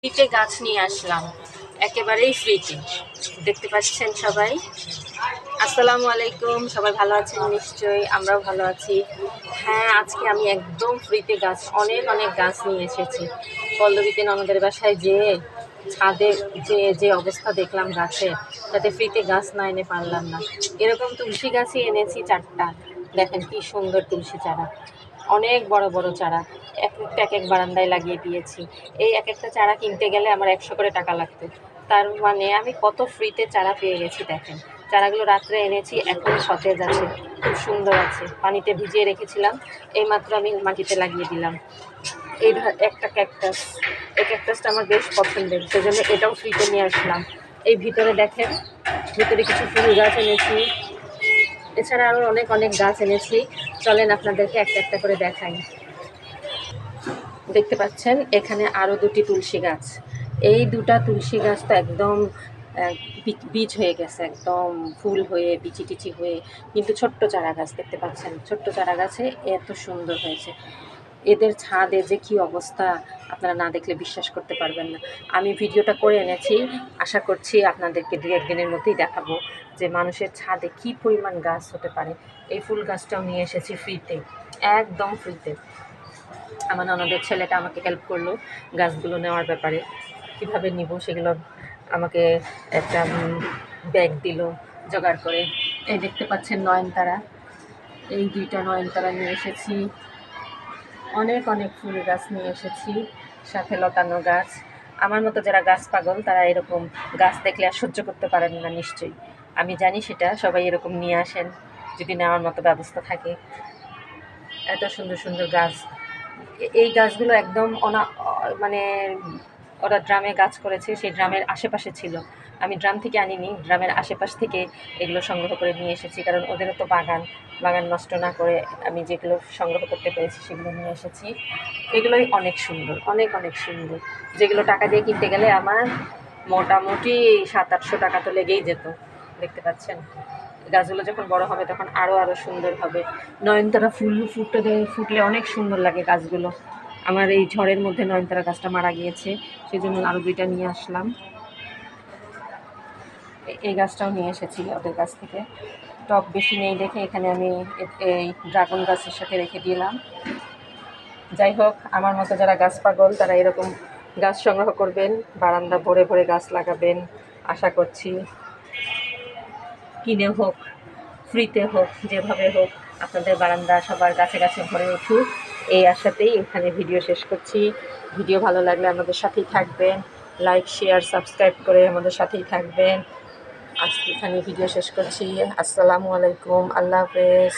ফ্রিতে গাছ নিয়ে আসলাম, একেবারেই ফ্রিতে। দেখতে পাচ্ছেন সবাই। আসসালামু আলাইকুম, সবাই ভালো আছেন নিশ্চয়ই, আমরাও ভালো আছি। হ্যাঁ, আজকে আমি একদম ফ্রিতে গাছ, অনেক অনেক গাছ নিয়ে এসেছি। পল্লবীতে ননদের বাসায় যেয়ে ছাদে যে অবস্থা দেখলাম গাছে, তাতে ফ্রিতে গাছ না এনে পারলাম না। এরকম তুলসী গাছই এনেছি 4টা। দেখেন কি সুন্দর তুলসী চারা, অনেক বড় বড় চারা। এক এক বারান্দায় লাগিয়ে দিয়েছি। এই এক একটা চারা কিনতে গেলে আমার 100 করে টাকা লাগতো। তার মানে আমি কত ফ্রিতে চারা পেয়ে গেছি দেখেন। চারাগুলো রাত্রে এনেছি, এখন সতেজ আছে, খুব সুন্দর আছে। পানিতে ভিজিয়ে রেখেছিলাম, এইমাত্র আমি মাটিতে লাগিয়ে দিলাম। এই একটা ক্যাকটাস, এই ক্যাকটাসটা আমার বেশ পছন্দের, সেজন্য এটাও ফ্রিতে নিয়ে আসলাম। এই ভিতরে দেখেন, ভিতরে কিছু ফুল গাছ এনেছি, এছাড়া আরও অনেক অনেক গাছ এনেছি। চলেন আপনাদেরকে একটা একটা করে দেখাই। দেখতে পাচ্ছেন এখানে আরও 2টি তুলসী গাছ। এই 2টা তুলসী গাছ তো একদম বীজ হয়ে গেছে, একদম ফুল হয়ে বিচি টিচি হয়ে, কিন্তু ছোট্ট চারা গাছ। দেখতে পাচ্ছেন ছোট্ট চারা গাছে এত সুন্দর হয়েছে। এদের ছাদে যে কী অবস্থা, আপনারা না দেখলে বিশ্বাস করতে পারবেন না। আমি ভিডিওটা করে এনেছি, আশা করছি আপনাদেরকে 2-1 দিনের মধ্যেই দেখাবো যে মানুষের ছাদে কী পরিমাণ গাছ হতে পারে। এই ফুল গাছটাও নিয়ে এসেছি ফ্রিতে, একদম ফ্রিতে। আমার ননদের ছেলেটা আমাকে হেল্প করলো গাছগুলো নেওয়ার ব্যাপারে, কিভাবে নিব সেগুলো আমাকে একটা ব্যাগ দিল জোগাড় করে। এই দেখতে পাচ্ছেন নয়নতারা, এই 2টা নয়নতারা নিয়ে এসেছি। অনেক অনেক ফুল গাছ নিয়ে এসেছি, সাথে লতানো গাছ। আমার মতো যারা গাছ পাগল তারা এরকম গাছ দেখলে আর সহ্য করতে পারেন না নিশ্চয়ই, আমি জানি সেটা। সবাই এরকম নিয়ে আসেন যদি নেওয়ার মতো ব্যবস্থা থাকে। এত সুন্দর সুন্দর গাছ। এই গাছগুলো একদম মানে ওরা ড্রামে গাছ করেছে, সেই ড্রামের আশেপাশে ছিল। আমি ড্রাম থেকে আনিনি, ড্রামের আশেপাশ থেকে এগুলো সংগ্রহ করে নিয়ে এসেছি, কারণ ওদেরও তো বাগান নষ্ট না করে আমি যেগুলো সংগ্রহ করতে পেরেছি সেগুলো নিয়ে এসেছি। এগুলোই অনেক সুন্দর, অনেক অনেক সুন্দর, যেগুলো টাকা দিয়ে কিনতে গেলে আমার মোটামুটি 700-800 টাকা তো লেগেই যেত। দেখতে পাচ্ছেন গাছগুলো যখন বড় হবে তখন আরও সুন্দর হবে। নয়নতারা ফুল ফুটলে অনেক সুন্দর লাগে গাছগুলো। আমার এই ঝড়ের মধ্যে নয়নতারা গাছটা মারা গিয়েছে, সেই জন্য আরও 2টা নিয়ে আসলাম। এই গাছটাও নিয়ে এসেছি ওদের কাছ থেকে। টব বেশি নেই দেখে এখানে আমি এই ড্রাগন গাছের সাথে রেখে দিলাম। যাই হোক, আমার মতো যারা গাছ পাগল তারা এরকম গাছ সংগ্রহ করবেন, বারান্দা ভরে ভরে গাছ লাগাবেন। আশা করছি কিনে হোক, ফ্রিতে হোক, যেভাবে হোক আপনাদের বারান্দা সবার গাছে গাছে ভরে উঠুক, এই আশাতেই এখানে ভিডিও শেষ করছি। ভিডিও ভালো লাগলে আমাদের সাথেই থাকবেন, লাইক শেয়ার সাবস্ক্রাইব করে আমাদের সাথেই থাকবেন। আজকে এখানে ভিডিও শেষ করছি। আসসালামু আলাইকুম, আল্লাহ হাফেজ।